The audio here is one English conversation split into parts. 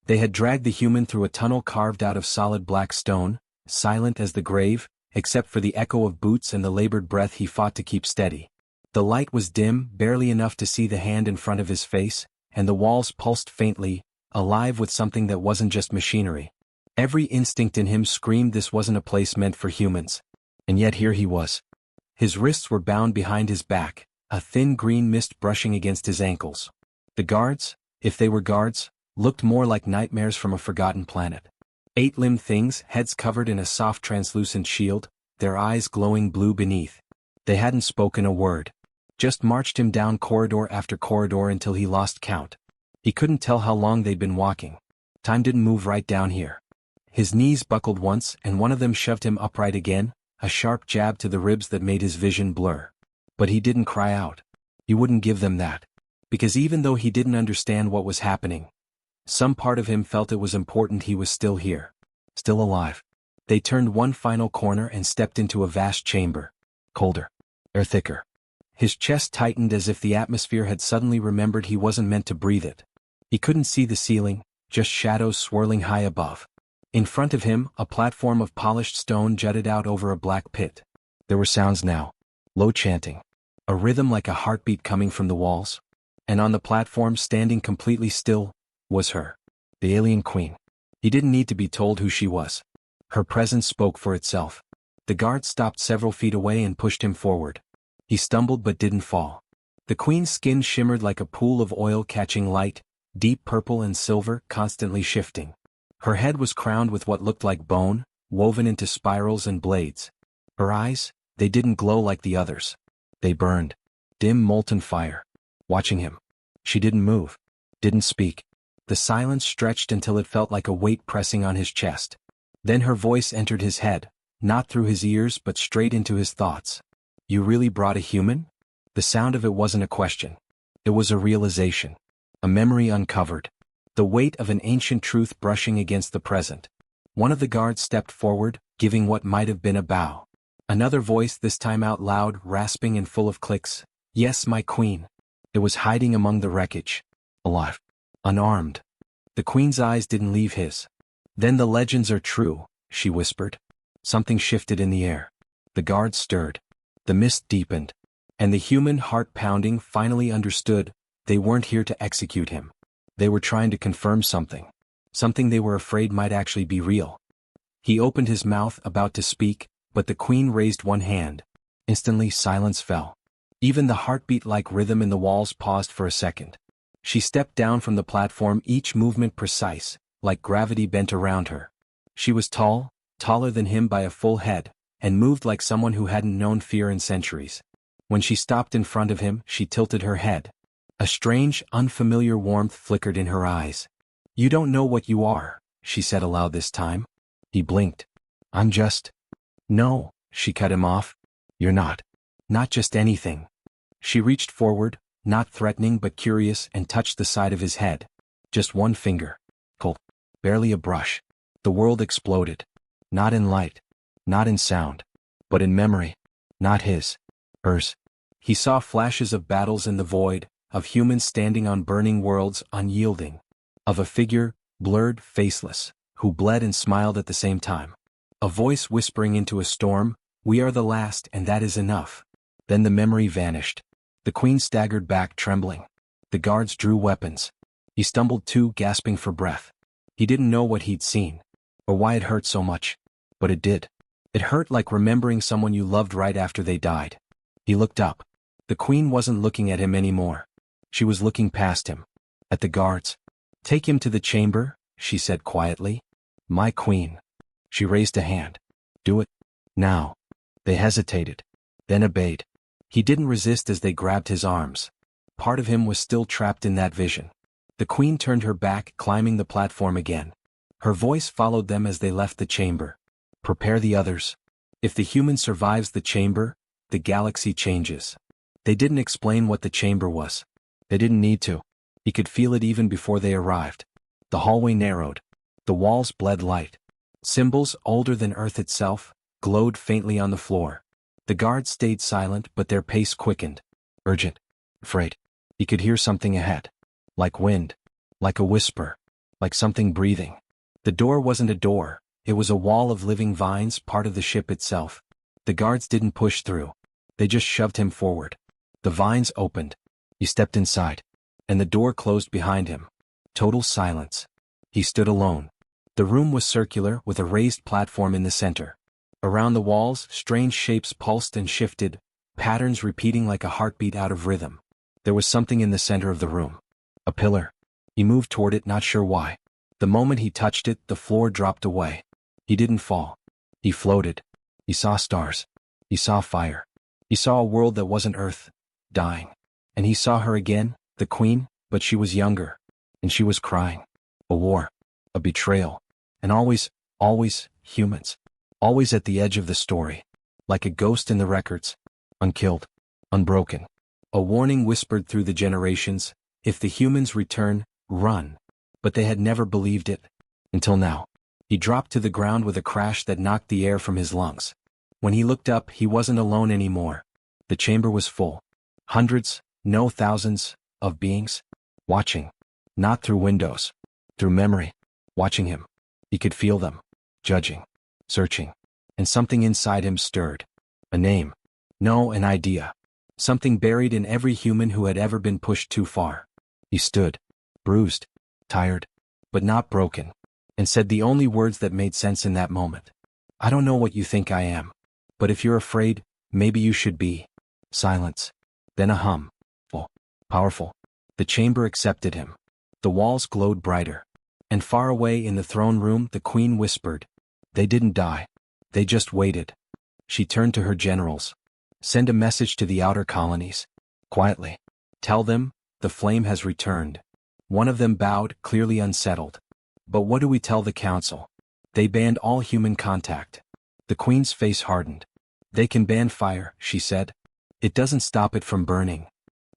They had dragged the human through a tunnel carved out of solid black stone, silent as the grave, except for the echo of boots and the labored breath he fought to keep steady. The light was dim, barely enough to see the hand in front of his face, and the walls pulsed faintly, alive with something that wasn't just machinery. Every instinct in him screamed this wasn't a place meant for humans. And yet here he was. His wrists were bound behind his back, a thin green mist brushing against his ankles. The guards, if they were guards, looked more like nightmares from a forgotten planet. Eight-limbed things, heads covered in a soft translucent shield, their eyes glowing blue beneath. They hadn't spoken a word. Just marched him down corridor after corridor until he lost count. He couldn't tell how long they'd been walking. Time didn't move right down here. His knees buckled once and one of them shoved him upright again, a sharp jab to the ribs that made his vision blur. But he didn't cry out. He wouldn't give them that. Because even though he didn't understand what was happening, some part of him felt it was important he was still here. Still alive. They turned one final corner and stepped into a vast chamber. Colder. Air thicker. His chest tightened as if the atmosphere had suddenly remembered he wasn't meant to breathe it. He couldn't see the ceiling, just shadows swirling high above. In front of him, a platform of polished stone jutted out over a black pit. There were sounds now. Low chanting. A rhythm like a heartbeat coming from the walls. And on the platform, standing completely still, was her. The alien queen. He didn't need to be told who she was. Her presence spoke for itself. The guard stopped several feet away and pushed him forward. He stumbled but didn't fall. The queen's skin shimmered like a pool of oil catching light, deep purple and silver, constantly shifting. Her head was crowned with what looked like bone, woven into spirals and blades. Her eyes, they didn't glow like the others. They burned. Dim molten fire. Watching him. She didn't move. Didn't speak. The silence stretched until it felt like a weight pressing on his chest. Then her voice entered his head, not through his ears but straight into his thoughts. You really brought a human? The sound of it wasn't a question. It was a realization. A memory uncovered. The weight of an ancient truth brushing against the present. One of the guards stepped forward, giving what might have been a bow. Another voice, this time out loud, rasping and full of clicks. Yes, my queen. It was hiding among the wreckage. Alive. Unarmed. The queen's eyes didn't leave his. Then the legends are true, she whispered. Something shifted in the air. The guards stirred. The mist deepened. And the human heart pounding finally understood, they weren't here to execute him. They were trying to confirm something. Something they were afraid might actually be real. He opened his mouth, about to speak, but the queen raised one hand. Instantly silence fell. Even the heartbeat-like rhythm in the walls paused for a second. She stepped down from the platform, each movement precise, like gravity bent around her. She was tall, taller than him by a full head, and moved like someone who hadn't known fear in centuries. When she stopped in front of him, she tilted her head. A strange, unfamiliar warmth flickered in her eyes. You don't know what you are, she said aloud this time. He blinked. I'm just... No, she cut him off. You're not. Not just anything. She reached forward, not threatening but curious, and touched the side of his head. Just one finger. Cold. Barely a brush. The world exploded. Not in light. Not in sound. But in memory. Not his. Hers. He saw flashes of battles in the void, of humans standing on burning worlds, unyielding. Of a figure, blurred, faceless, who bled and smiled at the same time. A voice whispering into a storm, we are the last and that is enough. Then the memory vanished. The queen staggered back, trembling. The guards drew weapons. He stumbled too, gasping for breath. He didn't know what he'd seen, or why it hurt so much. But it did. It hurt like remembering someone you loved right after they died. He looked up. The queen wasn't looking at him anymore. She was looking past him. At the guards. Take him to the chamber, she said quietly. My queen. She raised a hand. Do it. Now. They hesitated. Then obeyed. He didn't resist as they grabbed his arms. Part of him was still trapped in that vision. The queen turned her back, climbing the platform again. Her voice followed them as they left the chamber. Prepare the others. If the human survives the chamber, the galaxy changes. They didn't explain what the chamber was. They didn't need to. He could feel it even before they arrived. The hallway narrowed. The walls bled light. Symbols, older than Earth itself, glowed faintly on the floor. The guards stayed silent, but their pace quickened. Urgent. Afraid. He could hear something ahead. Like wind. Like a whisper. like something breathing. The door wasn't a door, it was a wall of living vines, part of the ship itself. The guards didn't push through. They just shoved him forward. The vines opened. He stepped inside. And the door closed behind him. Total silence. He stood alone. The room was circular, with a raised platform in the center. Around the walls, strange shapes pulsed and shifted, patterns repeating like a heartbeat out of rhythm. There was something in the center of the room. A pillar. He moved toward it, not sure why. The moment he touched it, the floor dropped away. He didn't fall. He floated. He saw stars. He saw fire. He saw a world that wasn't Earth, dying. And he saw her again, the queen, but she was younger. And she was crying. A war. A betrayal. And always humans. Always at the edge of the story. Like a ghost in the records. Unkilled. Unbroken. A warning whispered through the generations, if the humans return, run. But they had never believed it. Until now. He dropped to the ground with a crash that knocked the air from his lungs. When he looked up, he wasn't alone anymore. The chamber was full. Hundreds, no thousands, of beings. Watching. Not through windows. Through memory. Watching him. He could feel them. Judging. Searching. And something inside him stirred. A name. No, an idea. Something buried in every human who had ever been pushed too far. He stood. Bruised. Tired. But not broken. And said the only words that made sense in that moment. I don't know what you think I am. But if you're afraid, maybe you should be. Silence. Then a hum. Oh, powerful. The chamber accepted him. The walls glowed brighter. And far away in the throne room, the queen whispered. They didn't die. They just waited. She turned to her generals. Send a message to the outer colonies. Quietly. Tell them, the flame has returned. One of them bowed, clearly unsettled. But what do we tell the council? They banned all human contact. The queen's face hardened. They can ban fire, she said. It doesn't stop it from burning.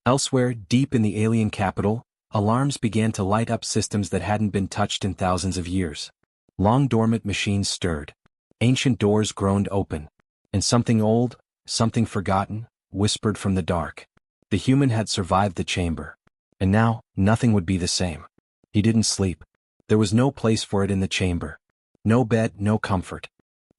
Elsewhere, deep in the alien capital, alarms began to light up, systems that hadn't been touched in thousands of years. Long dormant machines stirred. Ancient doors groaned open. And something old, something forgotten, whispered from the dark. The human had survived the chamber. And now, nothing would be the same. He didn't sleep. There was no place for it in the chamber. No bed, no comfort.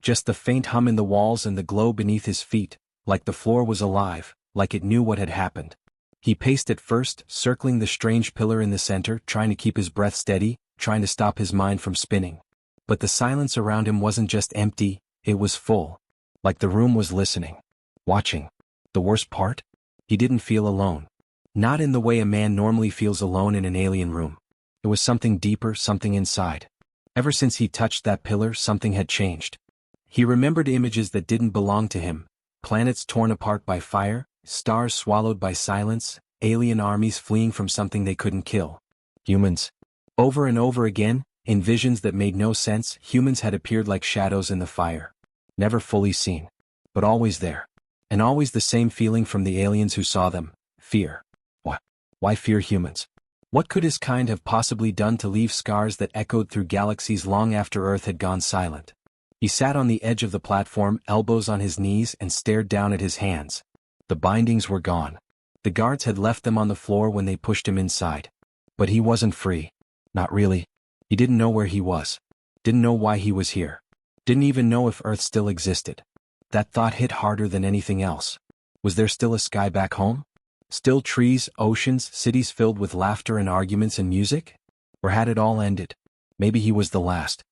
Just the faint hum in the walls and the glow beneath his feet, like the floor was alive, like it knew what had happened. He paced it first, circling the strange pillar in the center, trying to keep his breath steady, trying to stop his mind from spinning. But the silence around him wasn't just empty, it was full. Like the room was listening. Watching. The worst part? He didn't feel alone. Not in the way a man normally feels alone in an alien room. It was something deeper, something inside. Ever since he touched that pillar, something had changed. He remembered images that didn't belong to him. Planets torn apart by fire, stars swallowed by silence, alien armies fleeing from something they couldn't kill. Humans. Over and over again, in visions that made no sense, humans had appeared like shadows in the fire. Never fully seen. But always there. And always the same feeling from the aliens who saw them. Fear. What? Why fear humans? What could his kind have possibly done to leave scars that echoed through galaxies long after Earth had gone silent? He sat on the edge of the platform, elbows on his knees, and stared down at his hands. The bindings were gone. The guards had left them on the floor when they pushed him inside. But he wasn't free. Not really. He didn't know where he was. Didn't know why he was here. Didn't even know if Earth still existed. That thought hit harder than anything else. Was there still a sky back home? Still trees, oceans, cities filled with laughter and arguments and music? Or had it all ended? Maybe he was the last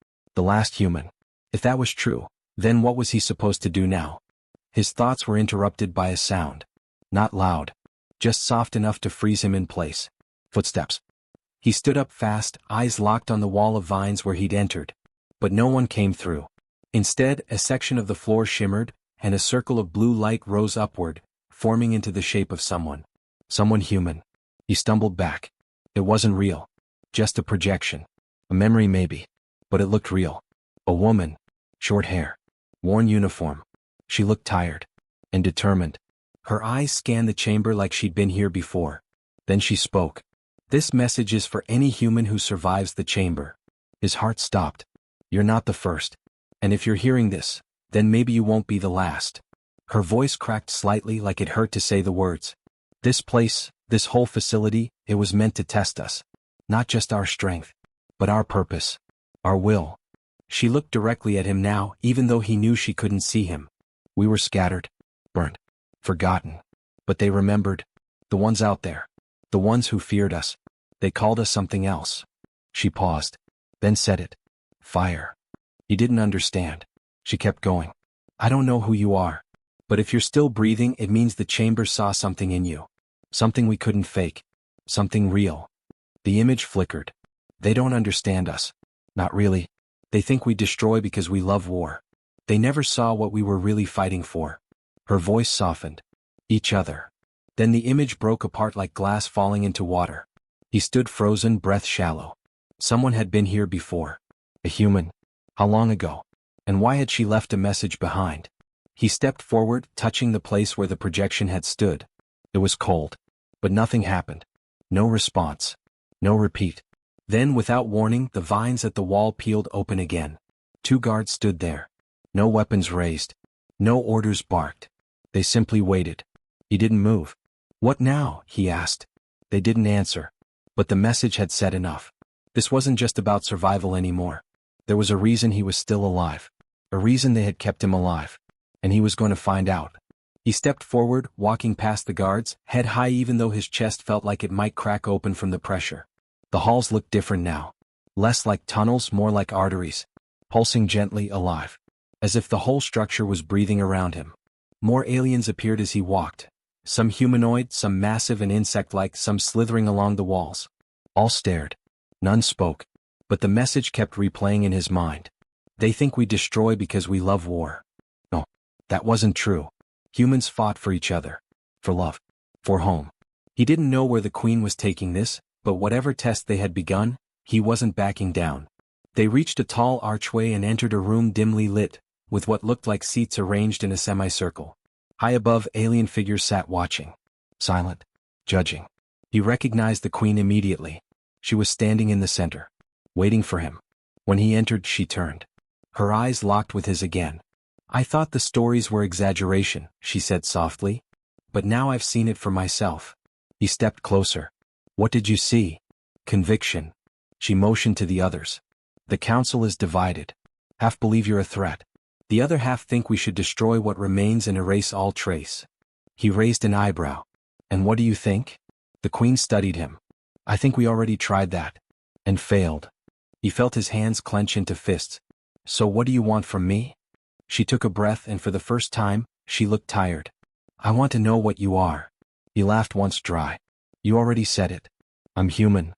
human. If that was true, then what was he supposed to do now? His thoughts were interrupted by a sound. Not loud. Just soft enough to freeze him in place. Footsteps. He stood up fast, eyes locked on the wall of vines where he'd entered. But no one came through. Instead, a section of the floor shimmered, and a circle of blue light rose upward, forming into the shape of someone. Someone human. He stumbled back. It wasn't real. Just a projection. A memory maybe. But it looked real. A woman. Short hair. Worn uniform. She looked tired. And determined. Her eyes scanned the chamber like she'd been here before. Then she spoke. This message is for any human who survives the chamber. His heart stopped. You're not the first. And if you're hearing this, then maybe you won't be the last. Her voice cracked slightly like it hurt to say the words. This place, this whole facility, it was meant to test us. Not just our strength. But our purpose. Our will. She looked directly at him now, even though he knew she couldn't see him. We were scattered. Burnt. Forgotten. But they remembered. The ones out there. The ones who feared us. They called us something else. She paused. Then said it. Fire. He didn't understand. She kept going. I don't know who you are. But if you're still breathing, it means the chamber saw something in you. Something we couldn't fake. Something real. The image flickered. They don't understand us. Not really. They think we destroy because we love war. They never saw what we were really fighting for. Her voice softened. Each other. Then the image broke apart like glass falling into water. He stood frozen, breath shallow. Someone had been here before. A human. How long ago? And why had she left a message behind? He stepped forward, touching the place where the projection had stood. It was cold. But nothing happened. No response. No repeat. Then, without warning, the vines at the wall peeled open again. 2 guards stood there. No weapons raised. No orders barked. They simply waited. He didn't move. What now? He asked. They didn't answer. But the message had said enough. This wasn't just about survival anymore. There was a reason he was still alive. A reason they had kept him alive. And he was going to find out. He stepped forward, walking past the guards, head high even though his chest felt like it might crack open from the pressure. The halls looked different now. Less like tunnels, more like arteries. Pulsing gently, alive. As if the whole structure was breathing around him. More aliens appeared as he walked. Some humanoid, some massive and insect-like, some slithering along the walls. All stared. None spoke. But the message kept replaying in his mind. They think we destroy because we love war. No, that wasn't true. Humans fought for each other. For love. For home. He didn't know where the Queen was taking this, but whatever test they had begun, he wasn't backing down. They reached a tall archway and entered a room dimly lit, with what looked like seats arranged in a semicircle. High above, alien figures sat watching. Silent. Judging. He recognized the Queen immediately. She was standing in the center. Waiting for him. When he entered, she turned. Her eyes locked with his again. I thought the stories were exaggeration, she said softly. But now I've seen it for myself. He stepped closer. What did you see? Conviction. She motioned to the others. The council is divided. Half believe you're a threat. The other half think we should destroy what remains and erase all trace. He raised an eyebrow. And what do you think? The Queen studied him. I think we already tried that. And failed. He felt his hands clench into fists. So what do you want from me? She took a breath and for the first time, she looked tired. I want to know what you are. He laughed once dry. You already said it. I'm human.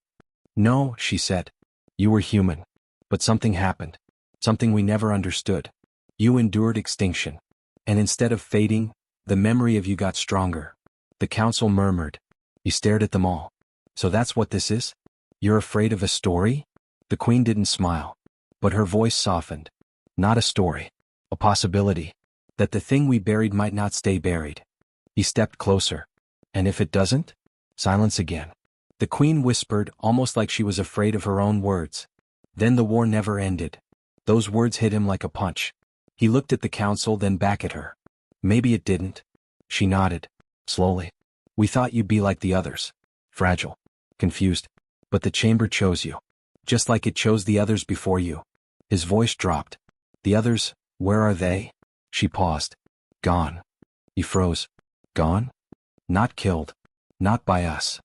No, she said. You were human. But something happened. Something we never understood. You endured extinction. And instead of fading, the memory of you got stronger. The council murmured. He stared at them all. So that's what this is? You're afraid of a story? The Queen didn't smile. But her voice softened. Not a story. A possibility. That the thing we buried might not stay buried. He stepped closer. And if it doesn't? Silence again. The Queen whispered, almost like she was afraid of her own words. Then the war never ended. Those words hit him like a punch. He looked at the council, then back at her. Maybe it didn't. She nodded. Slowly. We thought you'd be like the others. Fragile. Confused. But the chamber chose you. Just like it chose the others before you. His voice dropped. The others, where are they? She paused. Gone. He froze. Gone? Not killed. Not by us.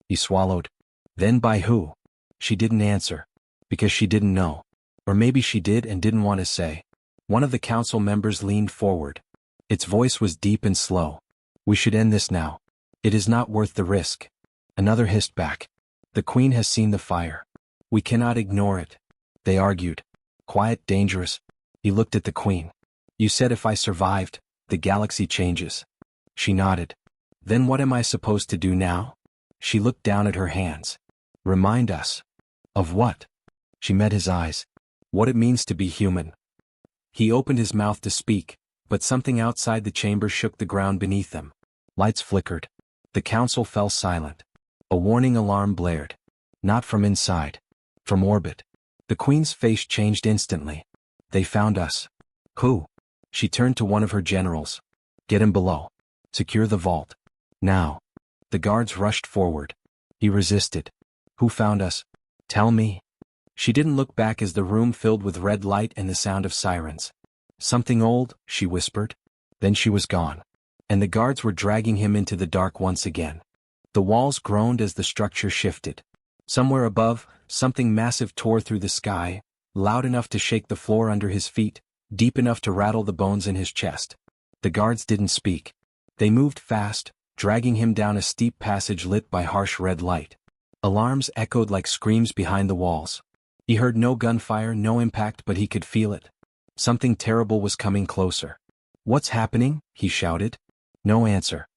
He swallowed. Then by who? She didn't answer. Because she didn't know. Or maybe she did and didn't want to say. One of the council members leaned forward. Its voice was deep and slow. We should end this now. It is not worth the risk. Another hissed back. The Queen has seen the fire. We cannot ignore it. They argued. Quiet, dangerous. He looked at the Queen. You said if I survived, the galaxy changes. She nodded. Then what am I supposed to do now? She looked down at her hands. Remind us. Of what? She met his eyes. What it means to be human. He opened his mouth to speak, but something outside the chamber shook the ground beneath them. Lights flickered. The council fell silent. A warning alarm blared. Not from inside. From orbit. The Queen's face changed instantly. They found us. Who? She turned to one of her generals. Get him below. Secure the vault. Now. The guards rushed forward. He resisted. Who found us? Tell me. She didn't look back as the room filled with red light and the sound of sirens. "Something old," she whispered. Then she was gone. And the guards were dragging him into the dark once again. The walls groaned as the structure shifted. Somewhere above, something massive tore through the sky, loud enough to shake the floor under his feet, deep enough to rattle the bones in his chest. The guards didn't speak. They moved fast, dragging him down a steep passage lit by harsh red light. Alarms echoed like screams behind the walls. He heard no gunfire, no impact, but he could feel it. Something terrible was coming closer. "What's happening?" he shouted. No answer.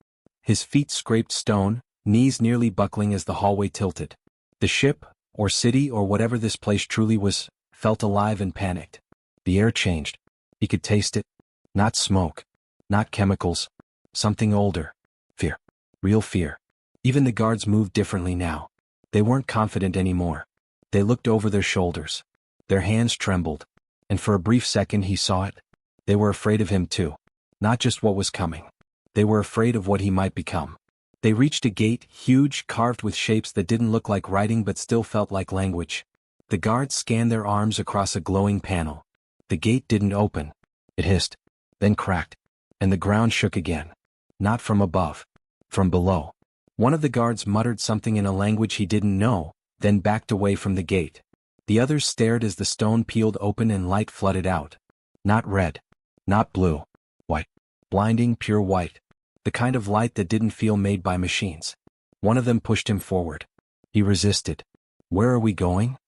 His feet scraped stone, knees nearly buckling as the hallway tilted. The ship, or city or whatever this place truly was, felt alive and panicked. The air changed. He could taste it. Not smoke. Not chemicals. Something older. Fear. Real fear. Even the guards moved differently now. They weren't confident anymore. They looked over their shoulders. Their hands trembled. And for a brief second he saw it. They were afraid of him too. Not just what was coming. They were afraid of what he might become. They reached a gate, huge, carved with shapes that didn't look like writing but still felt like language. The guards scanned their arms across a glowing panel. The gate didn't open. It hissed, then cracked, and the ground shook again. Not from above. From below. One of the guards muttered something in a language he didn't know, then backed away from the gate. The others stared as the stone peeled open and light flooded out. Not red. Not blue. White. Blinding, pure white. The kind of light that didn't feel made by machines. One of them pushed him forward. He resisted. "Where are we going?"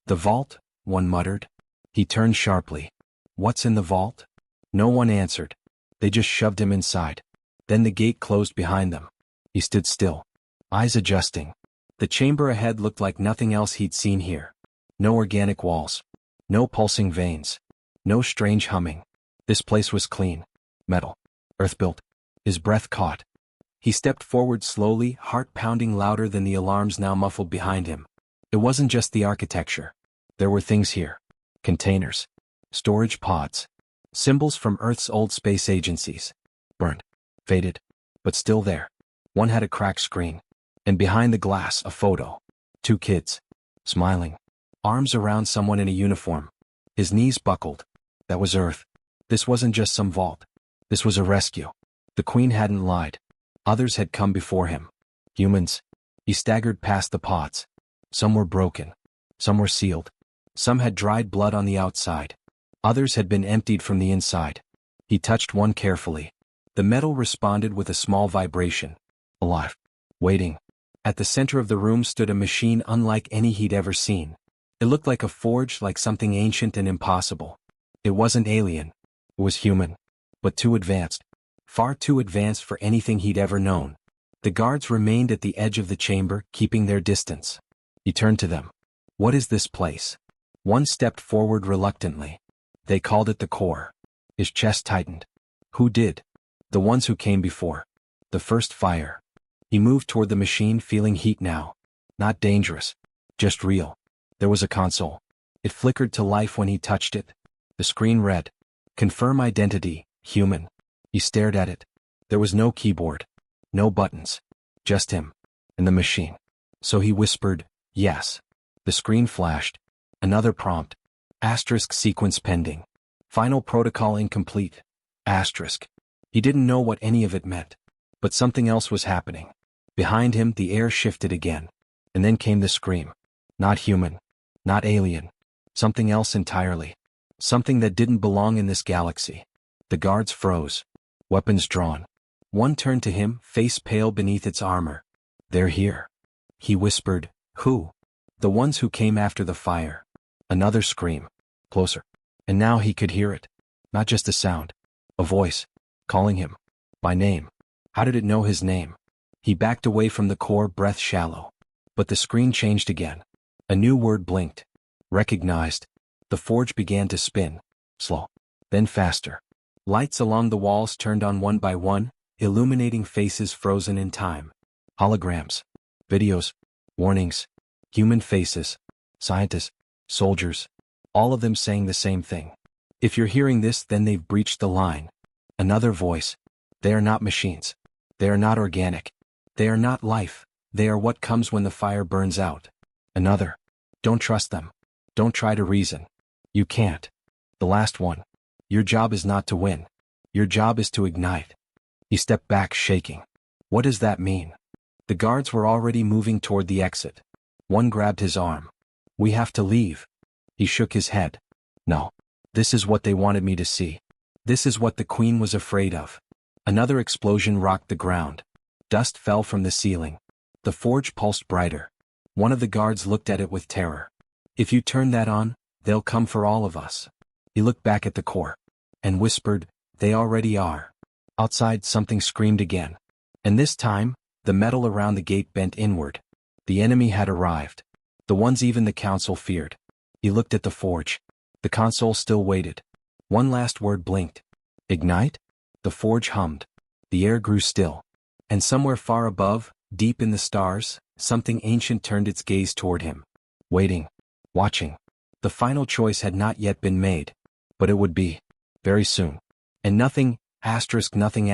"The vault," one muttered. He turned sharply. "What's in the vault?" No one answered. They just shoved him inside. Then the gate closed behind them. He stood still, eyes adjusting. The chamber ahead looked like nothing else he'd seen here. No organic walls. No pulsing veins. No strange humming. This place was clean. Metal. Earth-built. His breath caught. He stepped forward slowly, heart pounding louder than the alarms now muffled behind him. It wasn't just the architecture. There were things here. Containers. Storage pods. Symbols from Earth's old space agencies. Burned. Faded. But still there. One had a cracked screen. And behind the glass, a photo. 2 kids. Smiling. Arms around someone in a uniform. His knees buckled. That was Earth. This wasn't just some vault. This was a rescue. The Queen hadn't lied. Others had come before him. Humans. He staggered past the pods. Some were broken. Some were sealed. Some had dried blood on the outside. Others had been emptied from the inside. He touched one carefully. The metal responded with a small vibration. Alive. Waiting. At the center of the room stood a machine unlike any he'd ever seen. It looked like a forge, like something ancient and impossible. It wasn't alien. It was human. But too advanced. Far too advanced for anything he'd ever known. The guards remained at the edge of the chamber, keeping their distance. He turned to them. "What is this place?" One stepped forward reluctantly. "They called it the core." His chest tightened. "Who did?" "The ones who came before. The first fire." He moved toward the machine, feeling heat now. Not dangerous. Just real. There was a console. It flickered to life when he touched it. The screen read, "Confirm identity, human." He stared at it. There was no keyboard. No buttons. Just him. And the machine. So he whispered, "Yes." The screen flashed. Another prompt. Asterisk sequence pending. Final protocol incomplete. Asterisk. He didn't know what any of it meant. But something else was happening. Behind him, the air shifted again. And then came the scream. Not human. Not alien. Something else entirely. Something that didn't belong in this galaxy. The guards froze. Weapons drawn. One turned to him, face pale beneath its armor. "They're here." He whispered, "Who?" "The ones who came after the fire." Another scream. Closer. And now he could hear it. Not just a sound. A voice. Calling him. By name. How did it know his name? He backed away from the core, breath shallow. But the screen changed again. A new word blinked. Recognized. The forge began to spin. Slow. Then faster. Lights along the walls turned on one by one, illuminating faces frozen in time. Holograms. Videos. Warnings. Human faces. Scientists. Soldiers. All of them saying the same thing. "If you're hearing this, then they've breached the line." Another voice. "They are not machines. They are not organic. They are not life. They are what comes when the fire burns out." Another. "Don't trust them. Don't try to reason. You can't. The last one. Your job is not to win. Your job is to ignite. He stepped back, shaking. What does that mean? The guards were already moving toward the exit. One grabbed his arm. We have to leave. He shook his head. No. This is what they wanted me to see. This is what the Queen was afraid of. Another explosion rocked the ground. Dust fell from the ceiling. The forge pulsed brighter. One of the guards looked at it with terror. If you turn that on, they'll come for all of us. He looked back at the core. And whispered, they already are. Outside something screamed again. And this time, the metal around the gate bent inward. The enemy had arrived. The ones even the council feared. He looked at the forge. The console still waited. One last word blinked. Ignite? The forge hummed. The air grew still. And somewhere far above, deep in the stars, something ancient turned its gaze toward him. Waiting. Watching. The final choice had not yet been made. But it would be. Very soon. And nothing, nothing,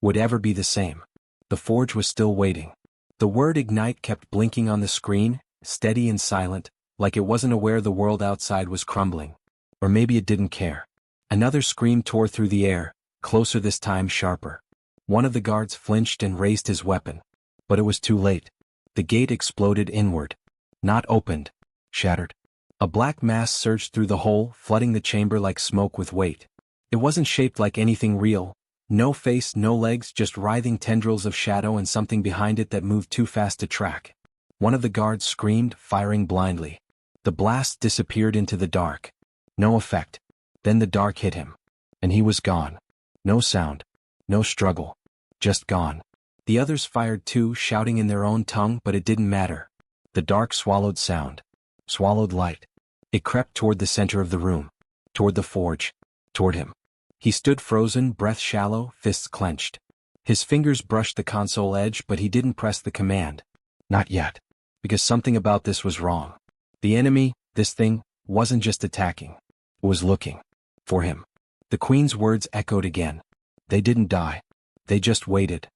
would ever be the same. The forge was still waiting. The word ignite kept blinking on the screen, steady and silent, like it wasn't aware the world outside was crumbling. Or maybe it didn't care. Another scream tore through the air, closer this time, sharper. One of the guards flinched and raised his weapon. But it was too late. The gate exploded inward. Not opened. Shattered. A black mass surged through the hole, flooding the chamber like smoke with weight. It wasn't shaped like anything real. No face, no legs, just writhing tendrils of shadow and something behind it that moved too fast to track. One of the guards screamed, firing blindly. The blast disappeared into the dark. No effect. Then the dark hit him. And he was gone. No sound. No struggle. Just gone. The others fired too, shouting in their own tongue, but it didn't matter. The dark swallowed sound. Swallowed light. It crept toward the center of the room. Toward the forge. Toward him. He stood frozen, breath shallow, fists clenched. His fingers brushed the console edge, but he didn't press the command. Not yet. Because something about this was wrong. The enemy, this thing, wasn't just attacking. It was looking. For him. The Queen's words echoed again. They didn't die. They just waited.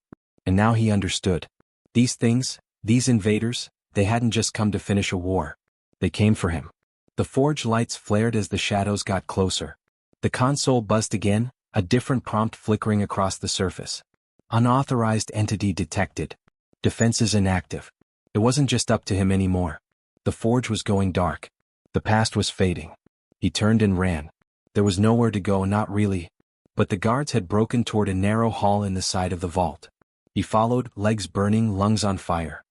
And now he understood. These things, these invaders, they hadn't just come to finish a war. They came for him. The forge lights flared as the shadows got closer. The console buzzed again, a different prompt flickering across the surface. Unauthorized entity detected. Defenses inactive. It wasn't just up to him anymore. The forge was going dark. The past was fading. He turned and ran. There was nowhere to go, not really. But the guards had broken toward a narrow hall in the side of the vault. He followed, legs burning, lungs on fire.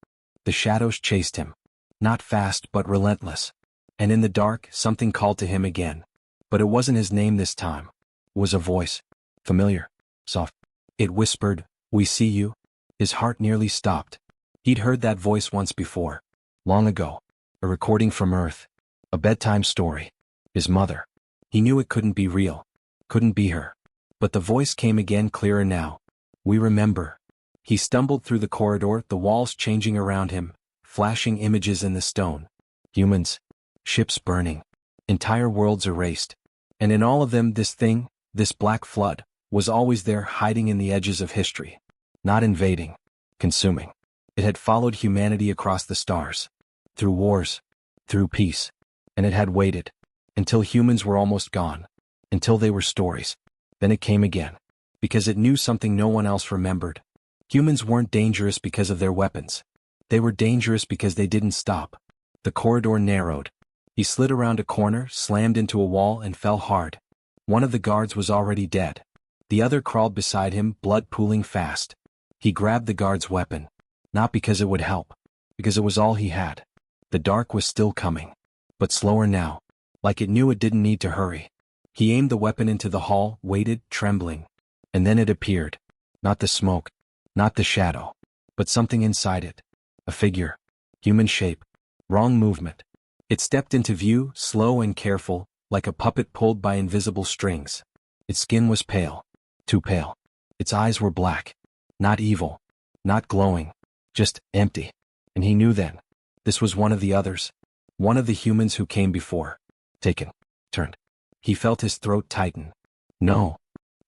The shadows chased him. Not fast, but relentless. And in the dark, something called to him again. But it wasn't his name this time. It was a voice. Familiar. Soft. It whispered, "We see you." His heart nearly stopped. He'd heard that voice once before. Long ago. A recording from Earth. A bedtime story. His mother. He knew it couldn't be real. Couldn't be her. But the voice came again, clearer now. "We remember." He stumbled through the corridor, the walls changing around him, flashing images in the stone. Humans. Ships burning. Entire worlds erased. And in all of them this thing, this black flood, was always there, hiding in the edges of history. Not invading. Consuming. It had followed humanity across the stars. Through wars. Through peace. And it had waited. Until humans were almost gone. Until they were stories. Then it came again. Because it knew something no one else remembered. Humans weren't dangerous because of their weapons. They were dangerous because they didn't stop. The corridor narrowed. He slid around a corner, slammed into a wall, and fell hard. One of the guards was already dead. The other crawled beside him, blood pooling fast. He grabbed the guard's weapon. Not because it would help. Because it was all he had. The dark was still coming. But slower now. Like it knew it didn't need to hurry. He aimed the weapon into the hall, waited, trembling. And then it appeared. Not the smoke. Not the shadow. But something inside it. A figure. Human shape. Wrong movement. It stepped into view, slow and careful, like a puppet pulled by invisible strings. Its skin was pale. Too pale. Its eyes were black. Not evil. Not glowing. Just empty. And he knew then. This was one of the others. One of the humans who came before. Taken. Turned. He felt his throat tighten. No.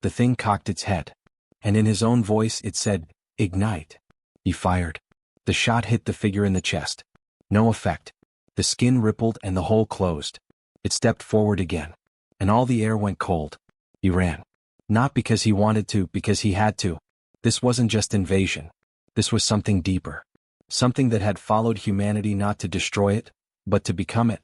The thing cocked its head. And in his own voice it said, "Ignite." He fired. The shot hit the figure in the chest. No effect. The skin rippled and the hole closed. It stepped forward again. And all the air went cold. He ran. Not because he wanted to, because he had to. This wasn't just invasion. This was something deeper. Something that had followed humanity not to destroy it, but to become it.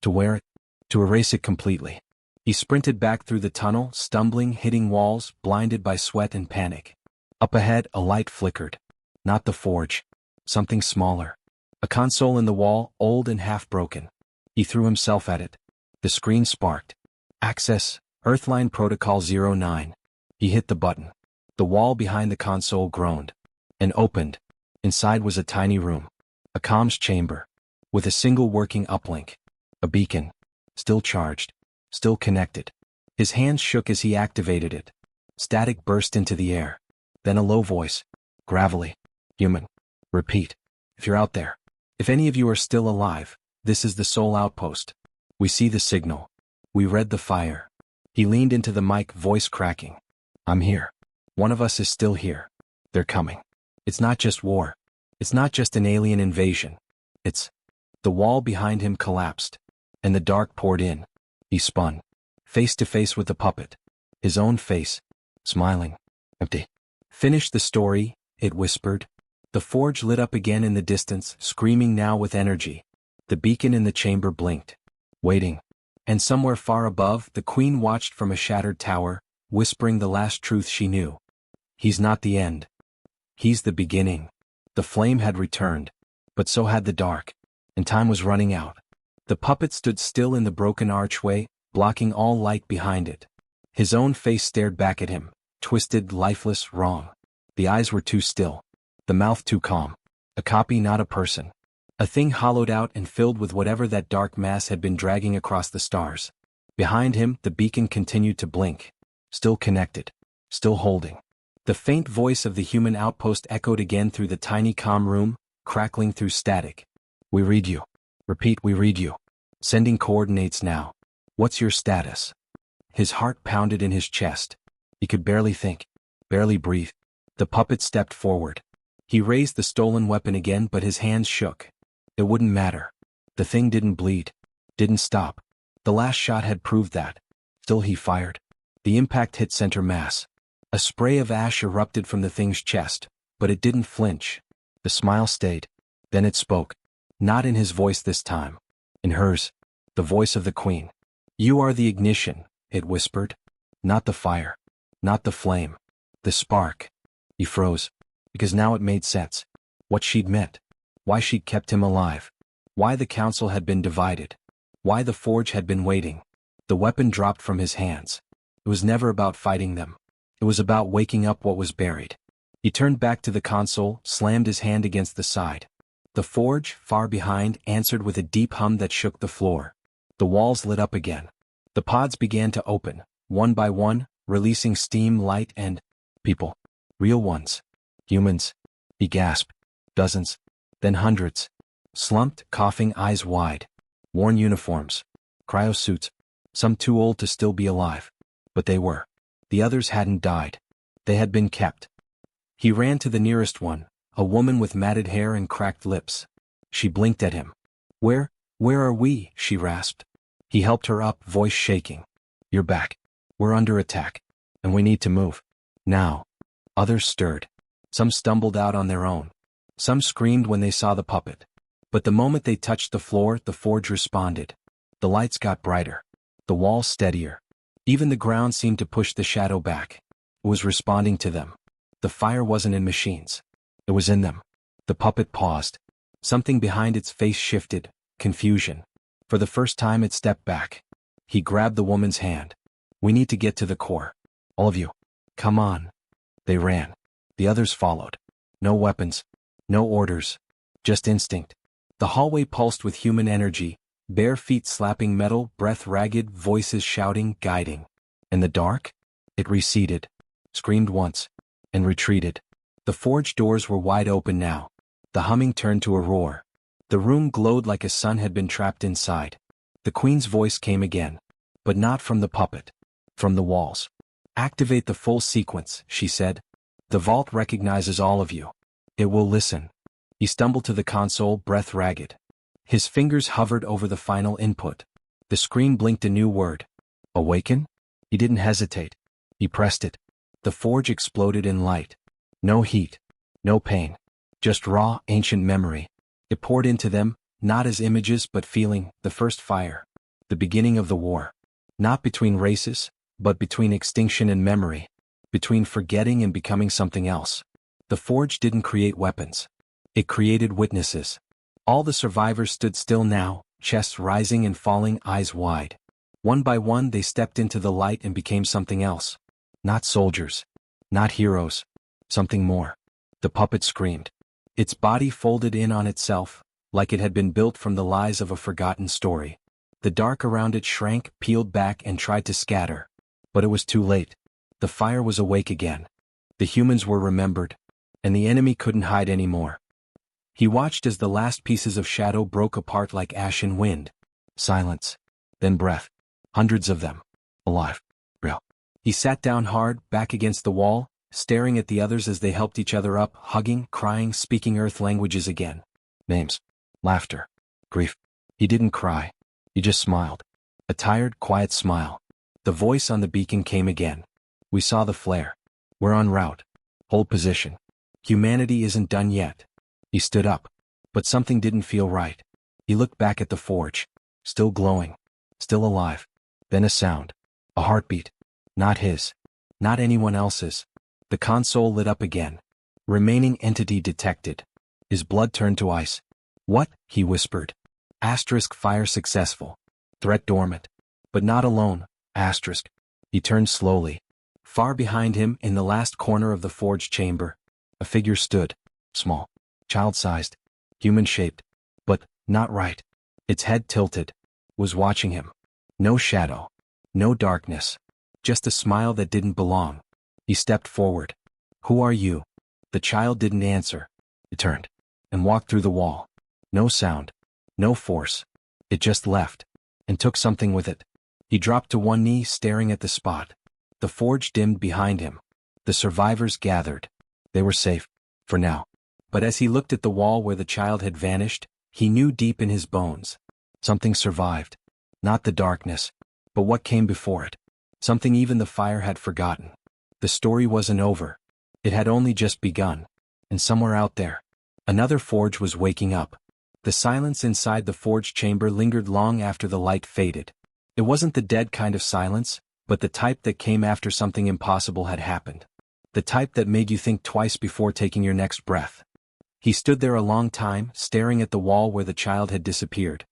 To wear it. To erase it completely. He sprinted back through the tunnel, stumbling, hitting walls, blinded by sweat and panic. Up ahead, a light flickered. Not the forge. Something smaller. A console in the wall, old and half-broken. He threw himself at it. The screen sparked. Access, Earthline Protocol 09. He hit the button. The wall behind the console groaned. And opened. Inside was a tiny room. A comms chamber. With a single working uplink. A beacon. Still charged. Still connected. His hands shook as he activated it. Static burst into the air. Then a low voice. Gravelly. Human. Repeat. If you're out there. If any of you are still alive, this is the Soul Outpost. We see the signal. We read the fire. He leaned into the mic, voice cracking. I'm here. One of us is still here. They're coming. It's not just war. It's not just an alien invasion. It's... The wall behind him collapsed. And the dark poured in. He spun. Face to face with the puppet. His own face. Smiling. Empty. Finish the story, it whispered. The forge lit up again in the distance, screaming now with energy. The beacon in the chamber blinked. Waiting. And somewhere far above, the queen watched from a shattered tower, whispering the last truth she knew. He's not the end. He's the beginning. The flame had returned. But so had the dark. And time was running out. The puppet stood still in the broken archway, blocking all light behind it. His own face stared back at him, twisted, lifeless, wrong. The eyes were too still. The mouth too calm. A copy, not a person. A thing hollowed out and filled with whatever that dark mass had been dragging across the stars. Behind him, the beacon continued to blink. Still connected. Still holding. The faint voice of the human outpost echoed again through the tiny comm room, crackling through static. We read you. Repeat, we read you. Sending coordinates now. What's your status? His heart pounded in his chest. He could barely think. Barely breathe. The puppet stepped forward. He raised the stolen weapon again, but his hands shook. It wouldn't matter. The thing didn't bleed. Didn't stop. The last shot had proved that. Still he fired. The impact hit center mass. A spray of ash erupted from the thing's chest, but it didn't flinch. The smile stayed. Then it spoke. Not in his voice this time. In hers. The voice of the queen. You are the ignition, it whispered. Not the fire. Not the flame. The spark. He froze. Because now it made sense. What she'd meant. Why she'd kept him alive. Why the council had been divided. Why the forge had been waiting. The weapon dropped from his hands. It was never about fighting them. It was about waking up what was buried. He turned back to the console, slammed his hand against the side. The forge, far behind, answered with a deep hum that shook the floor. The walls lit up again. The pods began to open, one by one, releasing steam, light, and people. Real ones. Humans. He gasped. Dozens. Then hundreds. Slumped, coughing, eyes wide. Worn uniforms. Cryosuits. Some too old to still be alive. But they were. The others hadn't died. They had been kept. He ran to the nearest one, a woman with matted hair and cracked lips. She blinked at him. Where are we? She rasped. He helped her up, voice shaking. You're back. We're under attack. And we need to move. Now. Others stirred. Some stumbled out on their own. Some screamed when they saw the puppet. But the moment they touched the floor, the forge responded. The lights got brighter. The walls steadier. Even the ground seemed to push the shadow back. It was responding to them. The fire wasn't in machines. It was in them. The puppet paused. Something behind its face shifted. Confusion. For the first time it stepped back. He grabbed the woman's hand. We need to get to the core. All of you. Come on. They ran. The others followed. No weapons. No orders. Just instinct. The hallway pulsed with human energy, bare feet slapping metal, breath ragged, voices shouting, guiding. In the dark? It receded. Screamed once. And retreated. The forge doors were wide open now. The humming turned to a roar. The room glowed like a sun had been trapped inside. The queen's voice came again. But not from the puppet. From the walls. Activate the full sequence, she said. The vault recognizes all of you. It will listen. He stumbled to the console, breath ragged. His fingers hovered over the final input. The screen blinked a new word. Awaken? He didn't hesitate. He pressed it. The forge exploded in light. No heat. No pain. Just raw, ancient memory. It poured into them, not as images but feeling, the first fire. The beginning of the war. Not between races, but between extinction and memory. Between forgetting and becoming something else. The forge didn't create weapons. It created witnesses. All the survivors stood still now, chests rising and falling, eyes wide. One by one they stepped into the light and became something else. Not soldiers. Not heroes. Something more. The puppet screamed. Its body folded in on itself, like it had been built from the lies of a forgotten story. The dark around it shrank, peeled back and tried to scatter. But it was too late. The fire was awake again. The humans were remembered. And the enemy couldn't hide anymore. He watched as the last pieces of shadow broke apart like ash in wind. Silence. Then breath. Hundreds of them. Alive. Real. He sat down hard, back against the wall, staring at the others as they helped each other up, hugging, crying, speaking Earth languages again. Names. Laughter. Grief. He didn't cry. He just smiled. A tired, quiet smile. The voice on the beacon came again. We saw the flare. We're en route. Hold position. Humanity isn't done yet. He stood up. But something didn't feel right. He looked back at the forge. Still glowing. Still alive. Then a sound. A heartbeat. Not his. Not anyone else's. The console lit up again. Remaining entity detected. His blood turned to ice. What? He whispered. Asterisk fire successful. Threat dormant. But not alone. Asterisk. He turned slowly. Far behind him, in the last corner of the forge chamber, a figure stood. Small. Child-sized. Human-shaped. But not right. Its head tilted. Was watching him. No shadow. No darkness. Just a smile that didn't belong. He stepped forward. Who are you? The child didn't answer. It turned. And walked through the wall. No sound. No force. It just left. And took something with it. He dropped to one knee, staring at the spot. The forge dimmed behind him. The survivors gathered. They were safe. For now. But as he looked at the wall where the child had vanished, he knew deep in his bones. Something survived. Not the darkness. But what came before it. Something even the fire had forgotten. The story wasn't over. It had only just begun. And somewhere out there, another forge was waking up. The silence inside the forge chamber lingered long after the light faded. It wasn't the dead kind of silence, but the type that came after something impossible had happened. The type that made you think twice before taking your next breath. He stood there a long time, staring at the wall where the child had disappeared.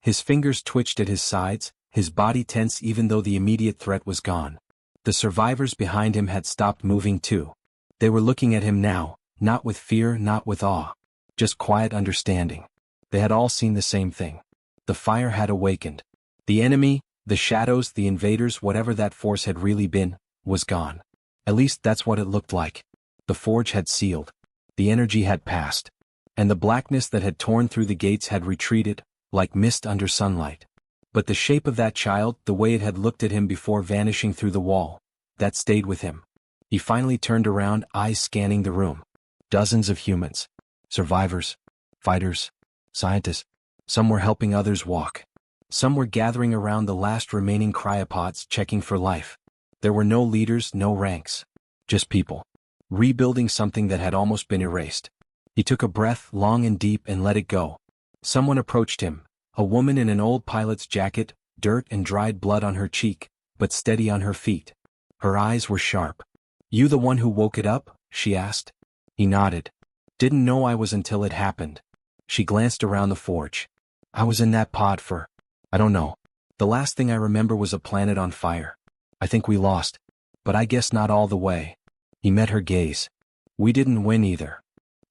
His fingers twitched at his sides, his body tense even though the immediate threat was gone. The survivors behind him had stopped moving too. They were looking at him now, not with fear, not with awe. Just quiet understanding. They had all seen the same thing. The fire had awakened. The enemy, the shadows, the invaders, whatever that force had really been, was gone. At least that's what it looked like. The forge had sealed. The energy had passed. And the blackness that had torn through the gates had retreated, like mist under sunlight. But the shape of that child, the way it had looked at him before vanishing through the wall, that stayed with him. He finally turned around, eyes scanning the room. Dozens of humans. Survivors. Fighters. Scientists. Some were helping others walk. Some were gathering around the last remaining cryopods, checking for life. There were no leaders, no ranks. Just people. Rebuilding something that had almost been erased. He took a breath, long and deep, and let it go. Someone approached him. A woman in an old pilot's jacket, dirt and dried blood on her cheek, but steady on her feet. Her eyes were sharp. You the one who woke it up? She asked. He nodded. Didn't know I was until it happened. She glanced around the forge. I was in that pod for, I don't know. The last thing I remember was a planet on fire. I think we lost. But I guess not all the way. He met her gaze. We didn't win either.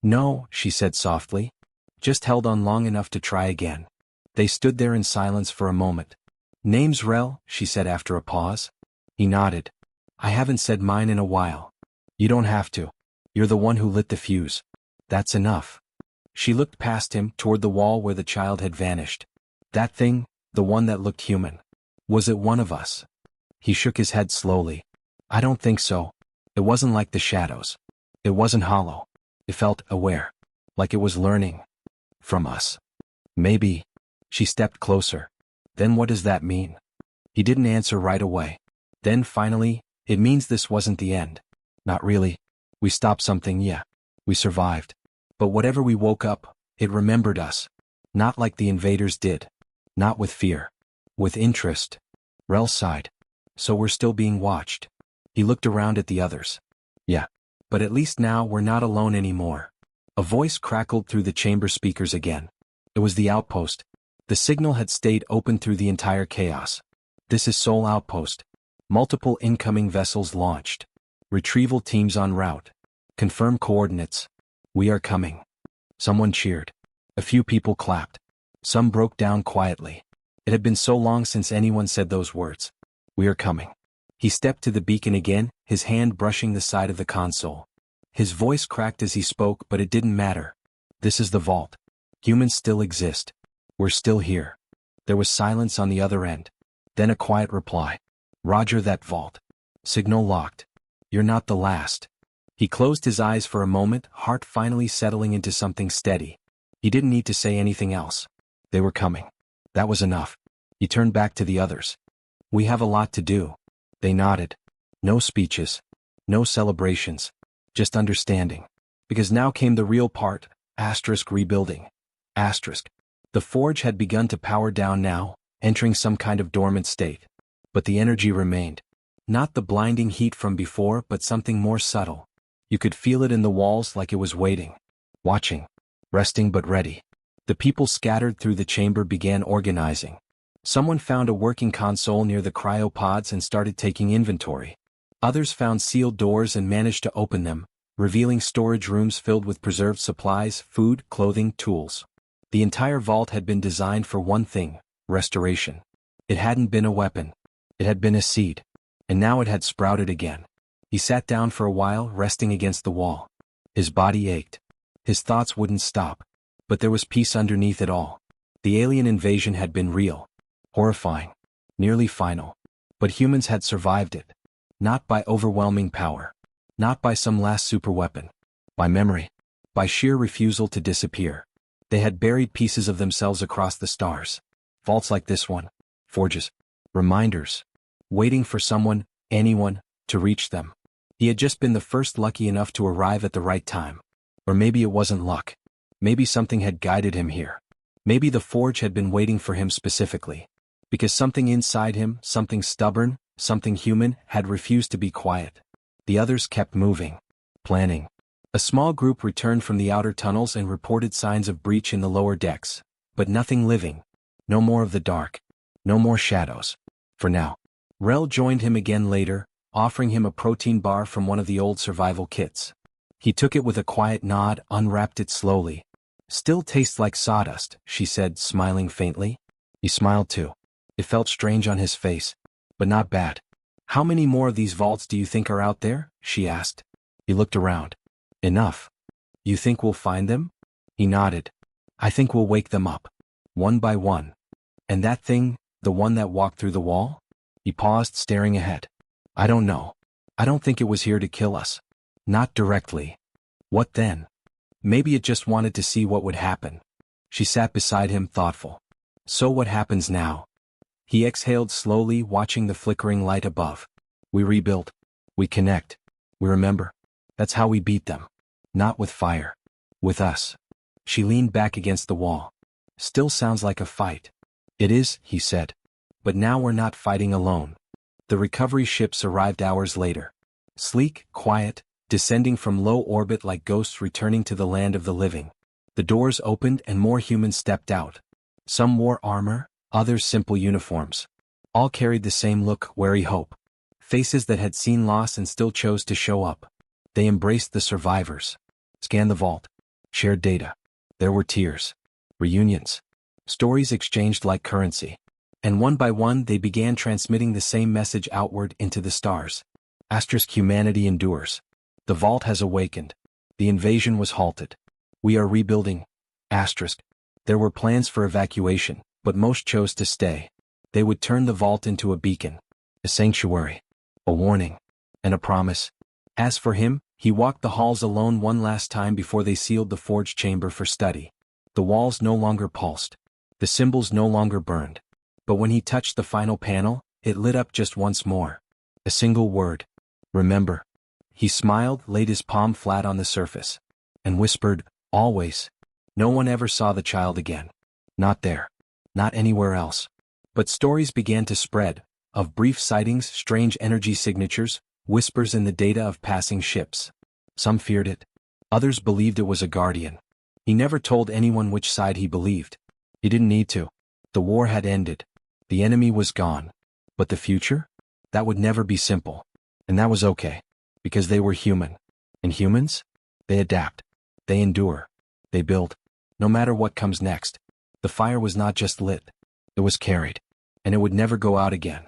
No, she said softly. Just held on long enough to try again. They stood there in silence for a moment. Name's Rel, she said after a pause. He nodded. I haven't said mine in a while. You don't have to. You're the one who lit the fuse. That's enough. She looked past him, toward the wall where the child had vanished. That thing, the one that looked human. Was it one of us? He shook his head slowly. I don't think so. It wasn't like the shadows. It wasn't hollow. It felt aware. Like it was learning. From us. Maybe. She stepped closer. Then what does that mean? He didn't answer right away. Then finally, it means this wasn't the end. Not really. We stopped something, yeah. We survived. But whatever we woke up, it remembered us. Not like the invaders did. Not with fear. With interest. Rel sighed. So we're still being watched. He looked around at the others. Yeah. But at least now we're not alone anymore. A voice crackled through the chamber speakers again. It was the outpost. The signal had stayed open through the entire chaos. This is Seoul Outpost. Multiple incoming vessels launched. Retrieval teams en route. Confirm coordinates. We are coming. Someone cheered. A few people clapped. Some broke down quietly. It had been so long since anyone said those words. We are coming. He stepped to the beacon again, his hand brushing the side of the console. His voice cracked as he spoke, but it didn't matter. This is the vault. Humans still exist. We're still here. There was silence on the other end. Then a quiet reply. Roger that, vault. Signal locked. You're not the last. He closed his eyes for a moment, heart finally settling into something steady. He didn't need to say anything else. They were coming. That was enough. He turned back to the others. We have a lot to do. They nodded. No speeches. No celebrations. Just understanding. Because now came the real part, rebuilding. The forge had begun to power down now, entering some kind of dormant state. But the energy remained. Not the blinding heat from before, but something more subtle. You could feel it in the walls, like it was waiting. Watching. Resting but ready. The people scattered through the chamber began organizing. Someone found a working console near the cryopods and started taking inventory. Others found sealed doors and managed to open them, revealing storage rooms filled with preserved supplies, food, clothing, tools. The entire vault had been designed for one thing: restoration. It hadn't been a weapon. It had been a seed. And now it had sprouted again. He sat down for a while, resting against the wall. His body ached. His thoughts wouldn't stop. But there was peace underneath it all. The alien invasion had been real. Horrifying. Nearly final. But humans had survived it. Not by overwhelming power. Not by some last superweapon. By memory. By sheer refusal to disappear. They had buried pieces of themselves across the stars. Vaults like this one. Forges. Reminders. Waiting for someone, anyone, to reach them. He had just been the first lucky enough to arrive at the right time. Or maybe it wasn't luck. Maybe something had guided him here. Maybe the forge had been waiting for him specifically. Because something inside him, something stubborn, something human, had refused to be quiet. The others kept moving. Planning. A small group returned from the outer tunnels and reported signs of breach in the lower decks. But nothing living. No more of the dark. No more shadows. For now. Rel joined him again later, offering him a protein bar from one of the old survival kits. He took it with a quiet nod, unwrapped it slowly. Still tastes like sawdust, she said, smiling faintly. He smiled too. It felt strange on his face. But not bad. How many more of these vaults do you think are out there? She asked. He looked around. Enough. You think we'll find them? He nodded. I think we'll wake them up. One by one. And that thing, the one that walked through the wall? He paused, staring ahead. I don't know. I don't think it was here to kill us. Not directly. What then? Maybe it just wanted to see what would happen. She sat beside him, thoughtful. So what happens now? He exhaled slowly, watching the flickering light above. We rebuild. We connect. We remember. That's how we beat them. Not with fire. With us. She leaned back against the wall. Still sounds like a fight. It is, he said. But now we're not fighting alone. The recovery ships arrived hours later. Sleek, quiet, descending from low orbit like ghosts returning to the land of the living. The doors opened and more humans stepped out. Some wore armor, others simple uniforms. All carried the same look, wary hope. Faces that had seen loss and still chose to show up. They embraced the survivors. Scanned the vault. Shared data. There were tears. Reunions. Stories exchanged like currency. And one by one they began transmitting the same message outward into the stars. Humanity endures. The vault has awakened. The invasion was halted. We are rebuilding. There were plans for evacuation, but most chose to stay. They would turn the vault into a beacon. A sanctuary. A warning. And a promise. As for him, he walked the halls alone one last time before they sealed the forge chamber for study. The walls no longer pulsed. The symbols no longer burned. But when he touched the final panel, it lit up just once more. A single word. Remember. He smiled, laid his palm flat on the surface, and whispered, always. No one ever saw the child again. Not there. Not anywhere else. But stories began to spread, of brief sightings, strange energy signatures, whispers in the data of passing ships. Some feared it. Others believed it was a guardian. He never told anyone which side he believed. He didn't need to. The war had ended. The enemy was gone. But the future? That would never be simple. And that was okay. Because they were human. And humans? They adapt. They endure. They build. No matter what comes next. The fire was not just lit. It was carried. And it would never go out again.